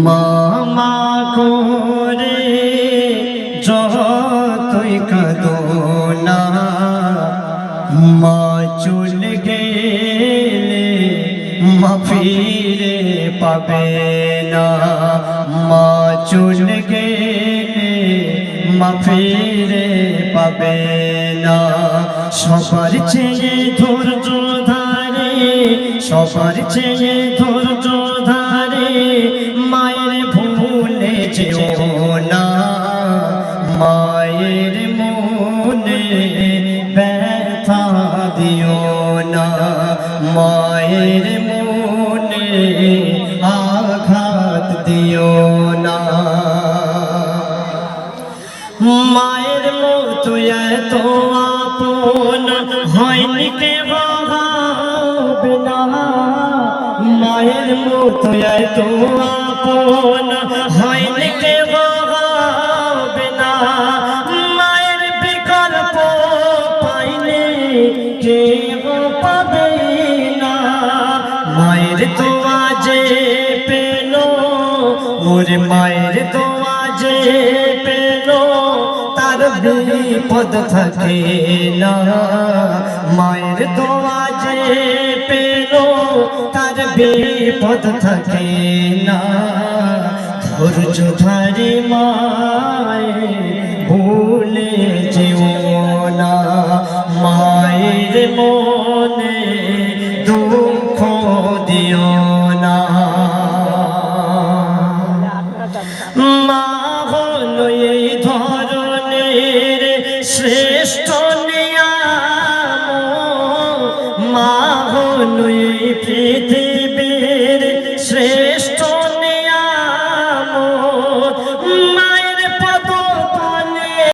মামা করে যতই কাঁদো না, মা চলে গেলে মা ফিরে পাবে না। মা চলে গেলে মা ফিরে পাবে না। সবার চেয়ে ধৈর্য ধারে, সবার চেয়ে ধৈর্য ধারে, মায়ের ভুলে যেও না। মায়ের মনে ব্যথা দিও না, মায়ের মনে আঘাত দিও না। মায়ের মতো এত আপন হয়নি কে ভাবে না। মায়ের মতো এত আপন হয়নি কে ভাবে না। মায়ের বিকল্প পাইলে কে পাবে না। মায়ের দোয়া যে পেল, ওরে মায়ের দোয়া যে পেল, তার বিপদ থাকে না। মায়ের দোয়া যে পেল, তার বিপদ থাকে না। ধৈর্য ধরে মায়ে ভুলে যেও না। মায়ের মনে দুঃখ দিও না। মা